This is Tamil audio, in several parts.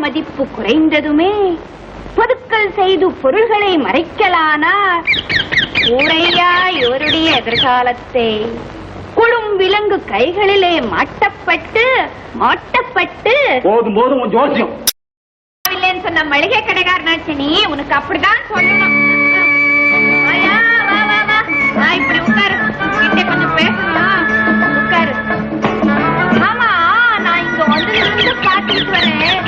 மதிப்பு குறைந்ததுமே பொதுக்கள் செய்து பொருள்களை மறைக்கலானார். ஊரையா இவருடைய எதிர்காலத்தை குழும் விலங்கு கைகளிலே மாட்டப்பட்டு போதும் போதும் உன் ஜோசியம் இல்லைன்னு சொன்ன மளிகை கடைக்காரனாச்சு நீ. உனக்கு அப்படிதான் சொல்லணும். இப்படி உட்காரு, கிட்ட கொஞ்சம் பேசணும். உட்காரு. ஆமா, நான் இங்க வந்து பாத்துட்டு வரேன்.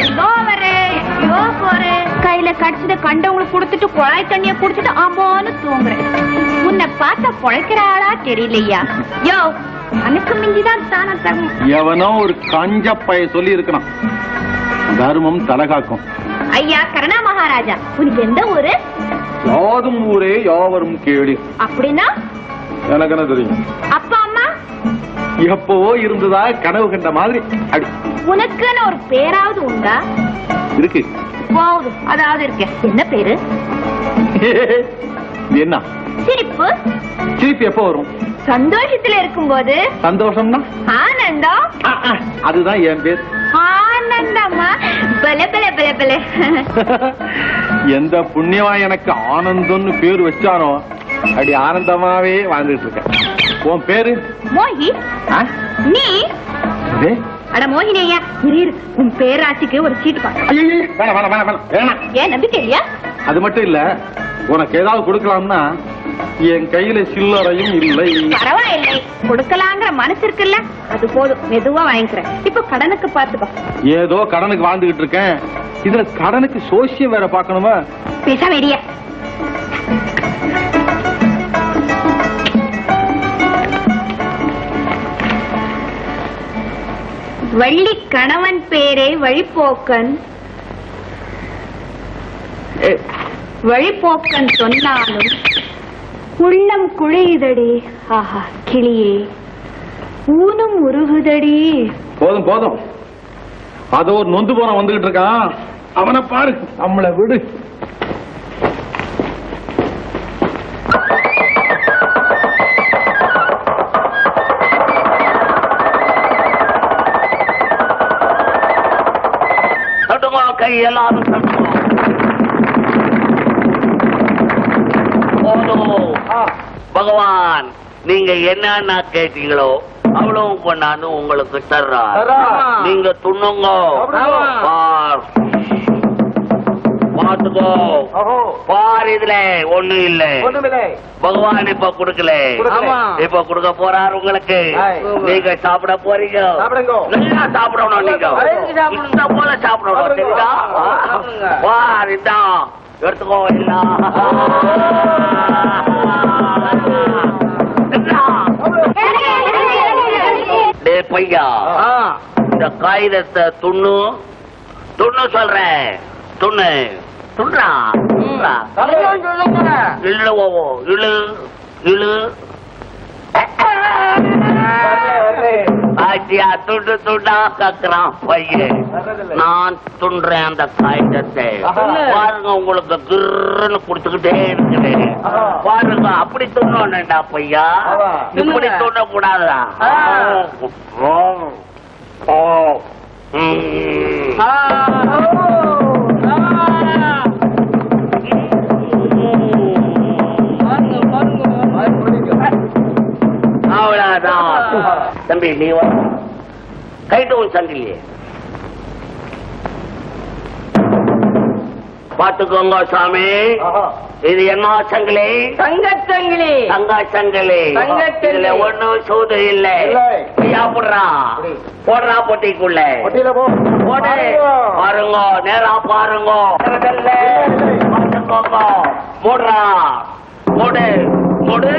எங்கோ வரேன், எங்கோ போறேன். கையில கடிச்சத கண்டவங்களுக்கு கொடுத்துட்டு குழாய் தண்ணிய குடிச்சிட்டு ஆமான்னு தூங்குறேன். உன்னை பார்த்தா பொழைக்கிற ஆளா தெரியலையா? யோ, அனுக்கு மிஞ்சிதான் தான தரும். எவனோ ஒரு கஞ்ச பைய சொல்லி இருக்கணும். தர்மம் தலகாக்கும். ஐயா கருணா மகாராஜா, உனக்கு எந்த ஊரு? யாதும் ஊரே யாவரும் கேளு. அப்படின்னா எனக்கு என்ன தெரியும்? அப்பா அம்மா எப்பவோ இருந்ததா கனவு கண்ட மாதிரி. அடி, உனக்குன்னு ஒரு பேராவது உண்டா? இருக்கு. போகுது, அதாவது இருக்கு. என்ன பேரு? என்ன சிரிப்பு? சிரிப்பு எப்ப வரும்? சந்தோஷத்துல இருக்கும்போது. சந்தோஷம்னா ஆனந்தம். அதுதான் என் பேர். ஆனந்தம்மா. பல பல பல பல. எந்த புண்ணியமா எனக்கு ஆனந்தம்னு பேர் வச்சானோ அடி ஆனந்தமாவே வாழ்ந்துட்டு இருக்கேன். உன் பேரு? மோகி. நீ? அட மோகினியா, இரு, உன் பேராட்சிக்கு ஒரு சீட்டு பாக்க. ஏன் நம்பிக்கை இல்லையா? அது மட்டும் இல்ல, உனக்கு ஏதாவது கொடுக்கலாம்னா என் கையில சில்லறையும் இல்லை. பரவாயில்லை, கொடுக்கலாங்கிற மனசு இருக்குல்ல, அது போதும். மெதுவா வாங்கிக்கிறேன். இப்ப கடனுக்கு பாத்துக்கோ. ஏதோ கடனுக்கு வாழ்ந்துகிட்டு இருக்கேன். இதுல கடனுக்கு சோசியம் வேற பாக்கணுமா? பேச வேடிய. வள்ளி கணவன் பேரே வழிபோக்கன். வழிபோக்கன் சொன்னாலும் உள்ளம் குழையுதடி. ஆஹா கிளியே, ஊனும் உருகுதடி. போதும் போதும், அதோ ஒரு நொந்து போன வந்துகிட்டு இருக்கான். அவனை பாரு, நம்மளை விடு. எல்லாரும் பகவான், நீங்க என்னன்னா கேட்டீங்களோ அவ்வளவு கொண்டாந்து உங்களுக்கு தர்றா. நீங்க துண்ணுங்க, பாத்துக்கோ. பார், இதுல ஒண்ணு இல்ல. பகவான் இப்ப குடுக்கல, இப்ப குடுக்க போறாரு உங்களுக்கு. நீங்க சாப்பிட போறீங்க. நல்லா சாப்பிடணும். நீங்க இந்த போல சாப்பிடணும், தெரியுதா? பார், இதான் எடுத்துக்கோ. டே பையா, இந்த காகிதத்தை துண்ணு துண்ணு சொல்றேன். துண்ணு துன்றா இழு இழு இழு. ஆச்சியா, துண்டு துண்டா கக்குறான் பையன். நான் துன்றேன் அந்த காகிதத்தை. பாருங்க, உங்களுக்கு கிருன்னு குடுத்துக்கிட்டே இருக்குது. பாருங்க, அப்படி துண்ணா பையா, இப்படி துண்ண கூடாதா? அவ்வளவுதான். தம்பி, நீ கைட்டு உன் சங்கிலியே பாத்துக்கோங்க சாமி. இது என்ன சங்கிலி? தங்கச்சங்கிலி. தங்கச்சங்கிலி. இதுல ஒண்ணும் சூது இல்ல. சாப்பிடுறா, போடுறா பொட்டிக்குள்ள. போடு, பாருங்க, நேரா பாருங்க. பாத்துக்கோங்க, போடுறா, போடு போடு.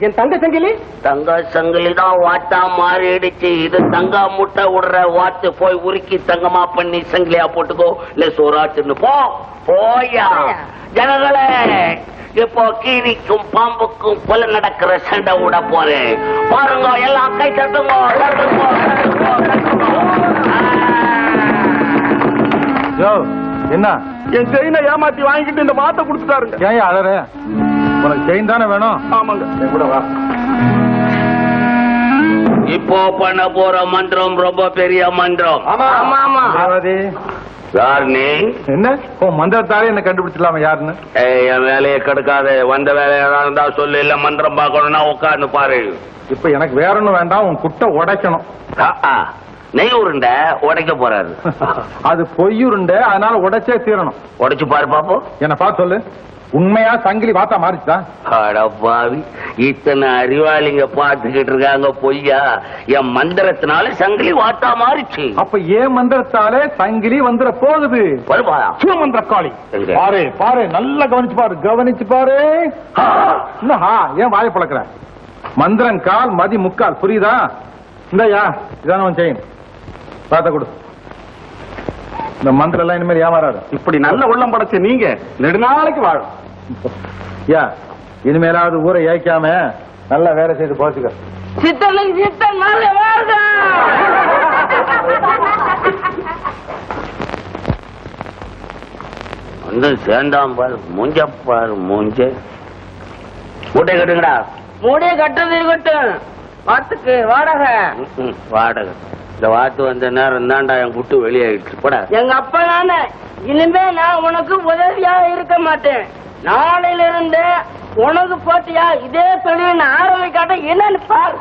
என் தங்க சங்கிலி. தங்க சங்கிலி தான் வாட்டா மாறிடுச்சு. இது தங்க முட்டை விடுற வாட்டு. போய் உருக்கி தங்கமா பண்ணி சங்கிலியா போட்டுக்கோ, இல்ல சோறாச்சுன்னு போ. போயா ஜனங்களே, இப்போ கீரிக்கும் பாம்புக்கும் கொலை நடக்கிற சண்டை விட போறேன். பாருங்க, எல்லாம் கை தட்டுங்க. என்ன என் செயினை ஏமாத்தி வாங்கிட்டு இந்த மாத்த கொடுத்துட்டாருங்க. ஏன் அழற? உனக்கு செயின் தானே வேணும்? ஆமாங்க. என் கூட வா. இப்போ பண்ண போற மந்திரம் ரொம்ப பெரிய மந்திரம். ஆமா ஆமா. யார் நீ? என்ன மந்திரத்தாலே என்ன கண்டுபிடிச்சிடலாமா யாருன்னு? என் வேலையை கெடுக்காத. வந்த வேலையா இருந்தா சொல்லு, இல்ல மந்திரம் பார்க்கணும்னா உட்கார்ந்து பாரு. இப்ப எனக்கு வேற ஒண்ணும் வேண்டாம், உன் குட்டை உடைக்கணும். நெய் உருண்ட உடைக்க போறாரு. அது பொய்யுருண்ட, அதனால உடைச்சே தீரணும். உடைச்சு பாரு பாப்போம். என்ன பார்த்து சொல்லு, உண்மையா சங்கிலி வாத்தா மாறிச்சுதா? அடப்பாவி, இத்தனை அறிவாளிங்க பார்த்துக்கிட்டு இருக்காங்க. பொய்யா? என் மந்திரத்தினால சங்கிலி வாத்தா மாறிச்சு. அப்ப ஏன் மந்திரத்தாலே சங்கிலி வந்துட போகுது? மந்திர காளி பாரு பாரு, நல்லா கவனிச்சு பாரு, கவனிச்சு பாரு. ஏன் வாயை பழக்கிற? மந்திரம் கால், மதி முக்கால், புரியுதா? இந்தயா இதான உன் செயின், பார்த்த கொடு. இந்த மந்திரம் எல்லாம் இனிமேல் ஏமாறாரு. இப்படி நல்ல உள்ளம் படைச்ச நீங்க நெடுநாளைக்கு வாழும். இனிமேலாவது ஊரை ஏய்க்காம நல்லா வேலை செய்து போச்சுக்க. சித்தன் மேல வாருங்க. வந்து சேர்ந்தாம் பாரு, மூஞ்ச பாரு, மூஞ்ச. மூட்டை கட்டுங்கடா. மூடிய கட்டுறது இருக்கட்டும், வாத்துக்கு வாடகை. வாடகை இந்த வாத்து வந்த நேரம் தாண்டா என் குட்டு வெளியாயிடுச்சு. போடா. எங்க அப்பா நானே, இனிமே நான் உனக்கு உதவியா இருக்க மாட்டேன். நாளையில இருந்து உனக்கு போட்டியா இதே தொழில் நான் ஆரம்பிக்காட்ட என்னன்னு பாரு.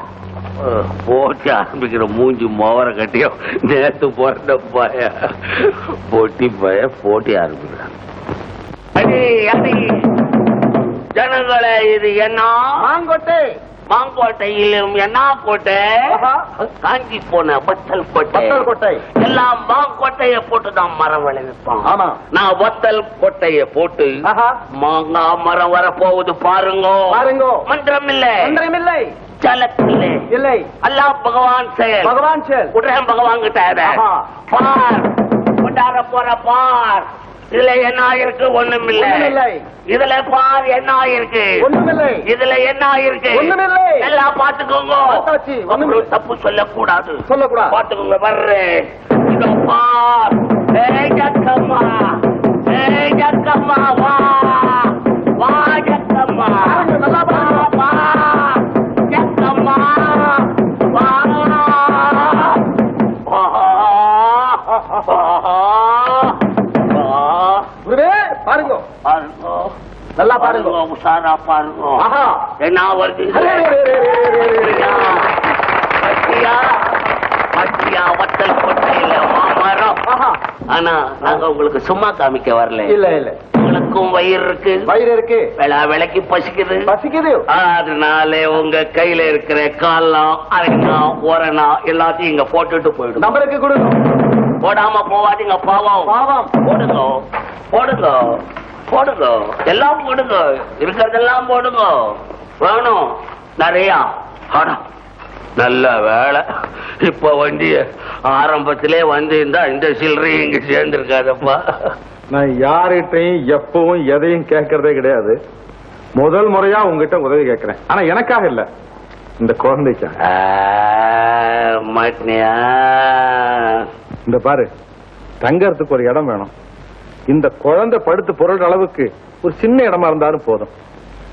போட்டி ஆரம்பிக்கிற மூஞ்சி மோவர கட்டியோ நேத்து போட்ட பய போட்டி பய போட்டி ஆரம்பிக்கிறான். ஜனங்களே, இது என்ன மாங்கொட்டை? மாங்கோட்டையிலும் என்ன கோட்டை? காஞ்சி போன வத்தல் கோட்டை. கொட்டை எல்லாம் மாங்கோட்டைய போட்டுதான் மரம் விளைவிப்பான். ஆமா. நான் வத்தல் கொட்டைய போட்டு மாங்கா மரம் வர போகுது பாருங்க. பாருங்க. மந்திரம் இல்ல, மந்திரம் இல்லை, சலக்கில்லை இல்லை, அல்லாஹ் பகவான் செயல். பகவான் செயல். உடனே பகவான் கிட்ட பார், கொண்டாட போற பார். இதுல என்ன இருக்கு? ஒண்ணுமில்லை. இதுல பார் என்ன இருக்கு? ஒண்ணுமில்லை. இதுல என்ன இருக்கு? ஒண்ணுமில்லை. எல்லாம் பாத்துக்கோங்க. அப்புறம் தப்பு சொல்லக்கூடாது. சொல்லக்கூடாது. பாத்துக்கோங்க. வர்றேன். இதோ பார். ஏய் ஜக்கம்மா, ஏய் ஜக்கம்மா, வா வா ஜக்கம்மா, நல்லா பாருங்க. வா ஜக்கம்மா, வா பாருங்க. பாருங்க, நல்லா பாருங்க. உஷாரா பாருங்க. என்ன வருது? பட்டியா வத்தல் கொட்டையில மாமரம். ஆனா நாங்க உங்களுக்கு சும்மா காமிக்க வரல. இல்ல இல்ல, உங்களுக்கும் வயிறு இருக்கு, வயிறு இருக்கு, விலைக்கு பசிக்குது. பசிக்குது. அதனால உங்க கையில இருக்கிற காலம், அரைனா, ஓரணா எல்லாத்தையும் இங்க போட்டுட்டு போயிடும். நம்மளுக்கு கொடுங்க. போடாம போவாதீங்க, பாவம். பாவம். போடுங்க போடுங்க போடுங்க, எல்லாம் போடுங்க, இருக்கிறதெல்லாம் போடுங்க. வேணும் நிறையா. நல்ல வேலை, இப்ப வண்டிய ஆரம்பத்திலே வந்து இந்த சில்லறை இங்க சேர்ந்திருக்காதப்பா. நான் யார்கிட்டையும் எப்பவும் எதையும் கேட்கறதே கிடையாது. முதல் முறையா உங்ககிட்ட உதவி கேட்கிறேன். ஆனா எனக்காக இல்ல, இந்த குழந்தைக்கு. மாட்டினியா? இந்த பாரு, தங்கறதுக்கு ஒரு இடம் வேணும். இந்த குழந்தை படுத்து பொருள் அளவுக்கு ஒரு சின்ன இடமா இருந்தாலும் போதும்.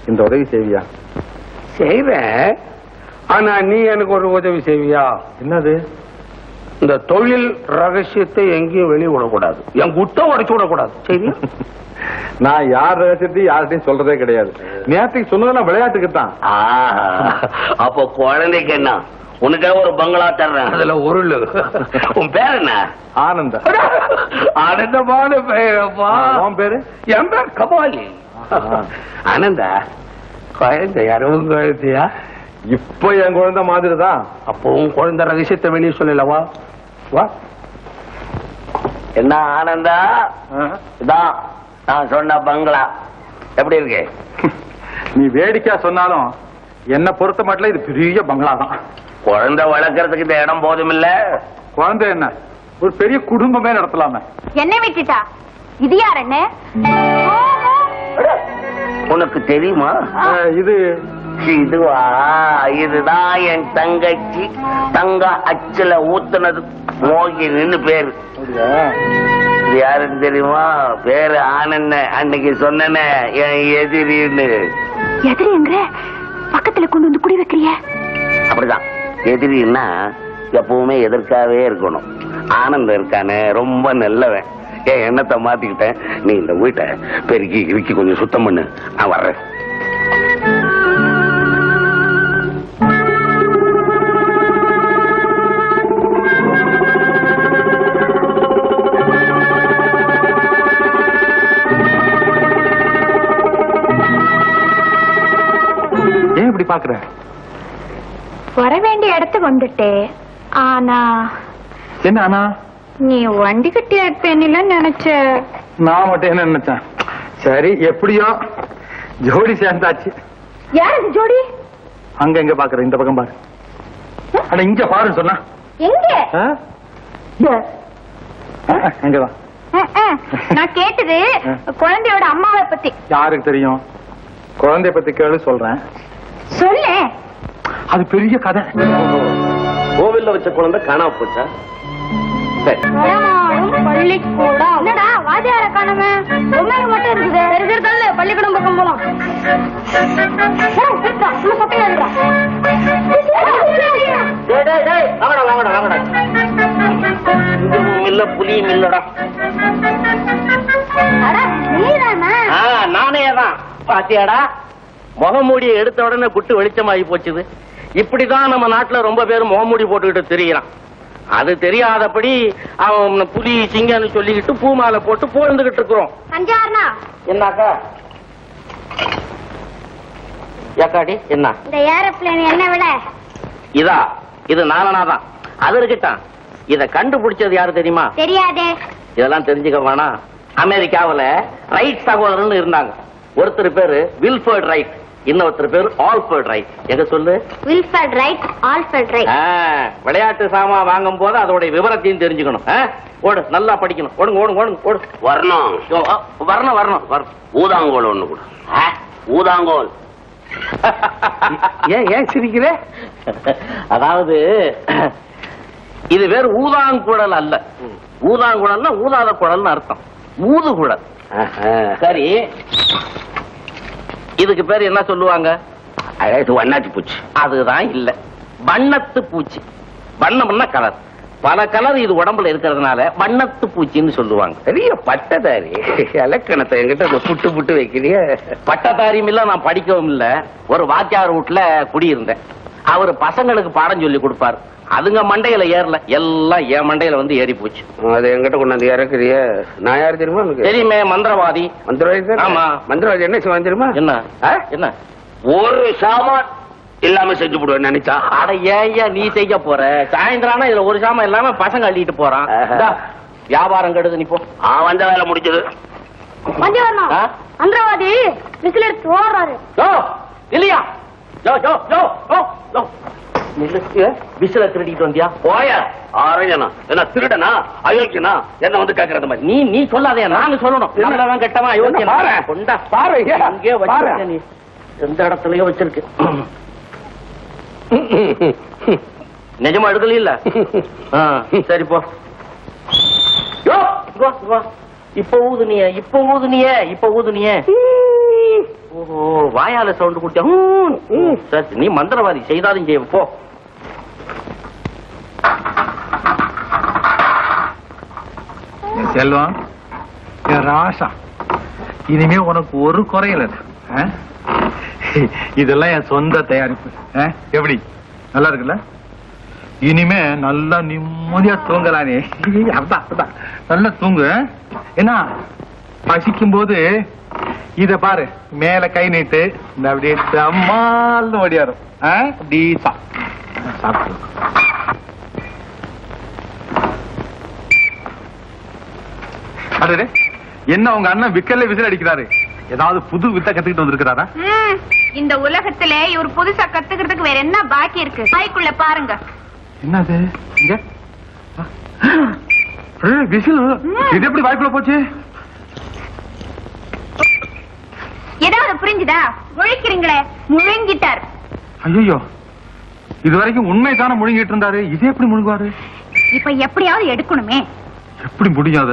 இந்த உதவி செய்வியா? செய்வ. ஆனா நீ எனக்கு ஒரு உதவி செய்வியா? என்னது? இந்த தொழில் ரகசியத்தை எங்கேயும் வெளியே விடக்கூடாது. என் குட்டை உடைச்சு விடக்கூடாது. சரி? நான் யார் ரகசியத்தையும் யார்கிட்டையும் சொல்றதே கிடையாது. நேற்றுக்கு சொன்னதெல்லாம் விளையாட்டுக்கு தான். அப்ப குழந்தைக்கு என்ன? உனக்காக ஒரு பங்களா தர்றேன், அதுல உருளு. உன் பேர் என்ன? ஆனந்த. ஆனந்தமான பேரப்பா. உன் பேரு? என் பேர் கபாலி. ஆனந்தா, குழந்தை யாரும் குழந்தையா? இப்ப என் குழந்தை மாதிரி தான். அப்போ உன் குழந்தை ரகசியத்தை வெளியே சொல்லலவா? வா. என்ன ஆனந்தா? இதான் நான் சொன்ன பங்களா. எப்படி இருக்கு? நீ வேடிக்கையா சொன்னாலும் என்ன பொறுத்த மட்டும் இது பெரிய பங்களா தான். குழந்தை வளர்க்கறதுக்கு இந்த இடம் போதும் இல்ல? குழந்தை என்ன, ஒரு பெரிய குடும்பமே நடத்தலாமே. என்ன விட்டுட்டா? இது யார்? என்ன உனக்கு தெரியுமா? இது இதுவா? இதுதான் என் தங்கச்சி. தங்க அச்சுல ஊத்துனது மோகினின்னு பேரு. இது யாருன்னு தெரியுமா? பேரு ஆனந்த. அன்னைக்கு சொன்னனே என் எதிரின்னு. எதிரிங்கிற பக்கத்துல கொண்டு வந்து குடி வைக்கிறிய? அப்படிதான். எதிரின்னா எப்பவுமே எதிர்க்காவே இருக்கணும். ஆனந்தம் இருக்கானே ரொம்ப நல்லவன். என் எண்ணத்தை மாத்திக்கிட்டேன். நீ இந்த வீட்டை பெருக்கி இறுக்கி கொஞ்சம் சுத்தம் பண்ணு, நான் வர்றேன். ஏன் இப்படி பாக்குற? வர வேண்டிய இடத்துக்கு வந்துட்டே. ஆனா என்ன ஆனா? நீ வண்டி கட்டி இருப்பேன்னு நினைச்ச. நான் மட்டும் என்ன நினைச்சேன்? சரி, எப்படியோ ஜோடி சேர்ந்தாச்சு. யாருக்கு ஜோடி? அங்க எங்க பாக்குற? இந்த பக்கம் பாரு. அட இங்க பாருன்னு சொன்னா எங்க? எங்கதான்? நான் கேட்டது குழந்தையோட அம்மாவை பத்தி. யாருக்கு தெரியும்? குழந்தைய பத்தி கேளு, சொல்றேன். சொல்லு. அது பெரிய கதை. கோவில்ல வச்ச குழந்தை காணாம போச்சா? பள்ளிக்கூடம் என்னடா வாத்தியார காணமே? பொம்மை மட்டும் இருக்குது. இருக்கிறதல்ல பள்ளிக்கூடம் பக்கம் போலாம். இல்ல புலியும் இல்லடா. நானே தான். பாத்தியாடா, முகமூடியை எடுத்த உடனே குட்டு வெளிச்சமாகி போச்சுது. இப்படிதான் நம்ம நாட்டுல ரொம்ப பேர் முகமூடி போட்டுக்கிட்டு தெரியறான். அது தெரியாதபடி அவன் புலி சிங்கன்னு சொல்லிக்கிட்டு பூமாலை போட்டு போழ்ந்துகிட்டு இருக்கிறோம். என்னாக்கா? ஏக்காடி என்ன? இந்த ஏரோப்ளேன் என்ன விட இதா? இது நாலனாதான். அது இருக்கட்டான். இத கண்டுபிடிச்சது யாரு தெரியுமா? தெரியாதே. இதெல்லாம் தெரிஞ்சுக்க வேணாம். அமெரிக்காவுல ரைட் சகோதரன் இருந்தாங்க. ஒருத்தர் பேரு வில்ஃபர்ட் ரைட், இன்னொருத்தர் பேரு ஆல்ஃபர்ட் ரைட். எங்க சொல்லு? Wilfred right, Alfred right. விளையாட்டு சாமா வாங்கும் போது அதோட விவரத்தையும் தெரிஞ்சுக்கணும். ஓடு, நல்லா படிக்கணும். ஓடுங்க ஓடுங்க ஓடுங்க ஓடு. வரணும் வரணும் வரணும் வரணும். ஊதாங்கோல் ஒண்ணு கூட. ஊதாங்கோல். ஏன் சிரிக்கிறே? அதாவது இது வேறு ஊதாங்குழல் அல்ல. ஊதாங்குழல்னா ஊதாத குழல்னு அர்த்தம். ஊதுகுழல். சரி, இதுக்கு பேர் என்ன சொல்லுவாங்க? வண்ணாச்சி பூச்சி. அதுதான் இல்ல, வண்ணத்து பூச்சி. வண்ணம்னா கலர். பல கலர் இது உடம்புல இருக்கிறதுனால வண்ணத்து பூச்சின்னு சொல்லுவாங்க. பெரிய பட்டதாரி. இலக்கணத்தை என்கிட்ட புட்டு புட்டு வைக்கிறிய. பட்டதாரியும் இல்ல, நான் படிக்கவும் இல்ல. ஒரு வாத்தியார் வீட்டுல குடியிருந்தேன். அவரு பசங்களுக்கு பாடம் சொல்லி கொடுப்பாரு. அதுங்க மண்டையில ஏறல, எல்லாம் என் மண்டையில வந்து ஏறி போச்சு. அது என்கிட்ட கொண்டாந்து இறக்குறிய. நான் யாரு தெரியுமா? தெரியுமே, மந்திரவாதி. மந்திரவாதி? ஆமா. மந்திரவாதி என்ன செய்வான் தெரியுமா? என்ன என்ன? ஒரு சாமான் இல்லாம செஞ்சு போடுவேன் நினைச்சா. அட ஏன் நீ செய்ய போற? சாயந்தரம் இதுல ஒரு சாமான் இல்லாம பசங்க அள்ளிட்டு போறான். வியாபாரம் கெடுது. நீ போ. வந்த வேலை முடிச்சது. மந்திரவாதி விசில் எடுத்து ஓடுறாரு. இல்லையா? விசில திருடிட்டு வந்தியா? போய ஆரையனா என்ன திருடனா அயோக்கியனா என்ன வந்து கேக்குறது மாதிரி? நீ சொல்லாதே, நாங்க சொல்லணும். நல்லவன் கெட்டவன் அயோக்கியனா? கொண்டா பாரு. அங்கே வச்சிருக்க. நீ எந்த இடத்துலயோ வச்சிருக்கு. நிஜமா எடுக்கல இல்ல? சரி போ. இப்ப ஊதுனிய இப்ப ஊதுனிய இப்ப ஊதுனிய. ஓஹோ, வாயால சவுண்ட் கொடுத்த. நீ மந்திரவாதி, செய்தாலும் செய்ய. போ. செல்வம், ராசா, இனிமே உனக்கு ஒரு குறையில. இதெல்லாம் என் சொந்த தயாரிப்பு. எப்படி நல்லா இருக்குல்ல? இனிமே நல்லா நிம்மதியா தூங்கலானே. அதான் நல்லா தூங்கு. என்ன பசிக்கும் போது இத பாரு, மேல கை நீட்டு, இந்த அப்படியே தம்மால் ஓடியாரும். டீசா சாப்பிட்டு. அடே, என்ன உங்க அண்ணன் விக்கல்ல விசில் அடிக்கிறாரு? ஏதாவது புது வித்த கத்துக்கிட்டு வந்திருக்கிறாரா? இந்த உலகத்துல இவர் புதுசா கத்துக்கிறதுக்கு வேற என்ன பாக்கி இருக்கு? வாய்க்குள்ள பாருங்க. என்னது? இங்க விசில். இது எப்படி வாய்க்குள்ள போச்சு? ஏதாவது புரிஞ்சுதா? முழிக்கிறீங்களே, முழுங்கிட்டார். ஐயோ, இது வரைக்கும் உண்மைதானே முழுங்கிட்டு இருந்தாரு, இது எப்படி முழுங்குவாரு? இப்ப எப்படியாவது எடுக்கணுமே. எப்படி முடியாத?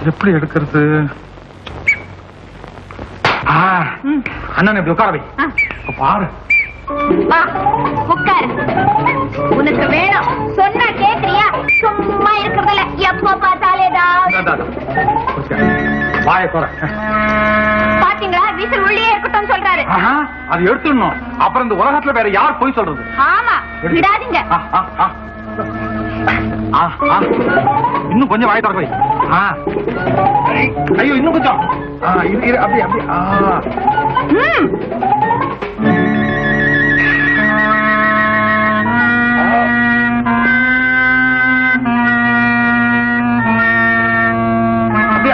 எப்படி எடுக்கிறது? அண்ணன் இப்படி உட்கார வை. பாரு, வா உட்காரு. உனக்கு வேணும் சொன்னா கேக்குறியா? சும்மா இருக்கிறதுல எப்ப பார்த்தாலேதான். வாய குற. பாத்தீங்களா, வீசல் உள்ளே இருக்கட்டும் சொல்றாரு. அது எடுத்துடணும். அப்புறம் இந்த உலகத்துல வேற யார் போய் சொல்றது? ஆமா, விடாதீங்க. இன்னும் கொஞ்சம் வாய திறக்க வை. ஐயோ, இன்னும் கொஞ்சம். அப்படி அப்படி. அப்படி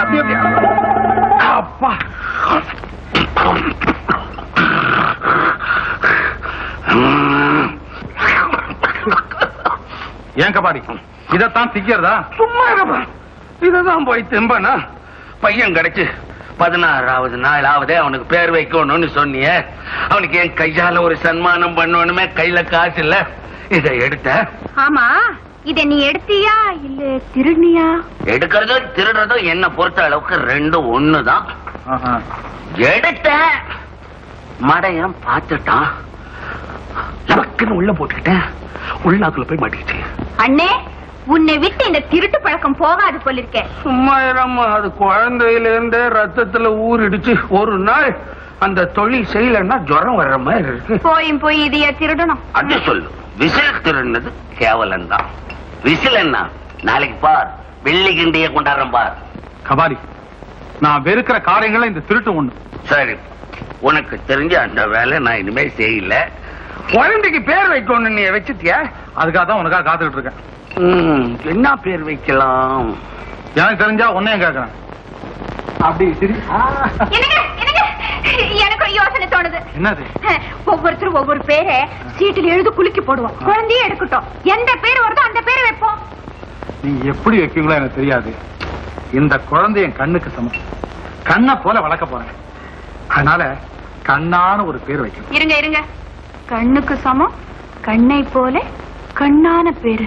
அப்படி அப்படி. அப்பா, ஏன் கபாடி இதத்தான் திக்கிறதா? சும்மா இருப்பா. இததான் போய் திம்பனா பையன் கிடைச்சு 16வது நாளாவதே அவனுக்கு பேர் வைக்கணும்னு சொன்னிய. அவனுக்கு என் கையால ஒரு சன்மானம் பண்ணணுமே, கையில காசு இல்ல. இதை எடுத்த. ஆமா, இத நீ எடுத்தியா இல்ல திருடியா? எடுக்கிறதும் திருடுறதும் என்ன பொறுத்த அளவுக்கு ரெண்டும் ஒண்ணுதான். எடுத்த மடையம் பார்த்துட்டான், நமக்குன்னு உள்ள போட்டுக்கிட்டேன், உள்ளாக்குள்ள போய் மாட்டிக்கிச்சு. அண்ணே, உன்னை விட்டு இந்த திருட்டு பழக்கம் போகாது போலிருக்கேன். சும்மா இரும்மா, அது குழந்தையில இருந்தே ரத்தத்துல ஊறிடுச்சு. ஒரு நாள் அந்த தொழில் செய்யலன்னா ஜுரம் வர்ற மாதிரி இருக்கு. போய் இதைய திருடணும். அது சொல்லு, விசில் திருடுனது கேவலம் தான். விசில் என்ன, நாளைக்கு பார், வெள்ளி கிண்டிய கொண்டாடுறேன் பார். கபாடி, நான் வெறுக்கிற காரியங்களை இந்த திருட்டு ஒண்ணு. சரி, உனக்கு தெரிஞ்ச அந்த வேலை நான் இனிமே செய்யல. குழந்தைக்கு பேர் வைக்கணும், நீ வச்சுட்டியா? அதுக்காக தான் உனக்காக காத்துக்கிட்டு இருக்கேன். என்ன பேர் வைக்கலாம்? எனக்கு தெரிஞ்சா உன்னையும் கேட்கறேன். அப்படி சரி. என்னங்க, எனக்கு ஒரு யோசனை தோணுது. என்னது? ஒவ்வொருத்தரும் ஒவ்வொரு பேரை சீட்டில் எழுதி குலுக்கி போடுவோம். குழந்தையே எடுக்கட்டும், எந்த பேர் வருதோ அந்த பேரை வைப்போம். நீங்க எப்படி வைப்பீங்களோ எனக்கு தெரியாது. இந்த குழந்தை என் கண்ணுக்கு சமம், கண்ணை போல வளர்க்க போறேன். அதனால கண்ணான ஒரு பேர் வைக்கணும். இருங்க, கண்ணுக்கு சமம், கண்ணை போல கண்ணான பேரு.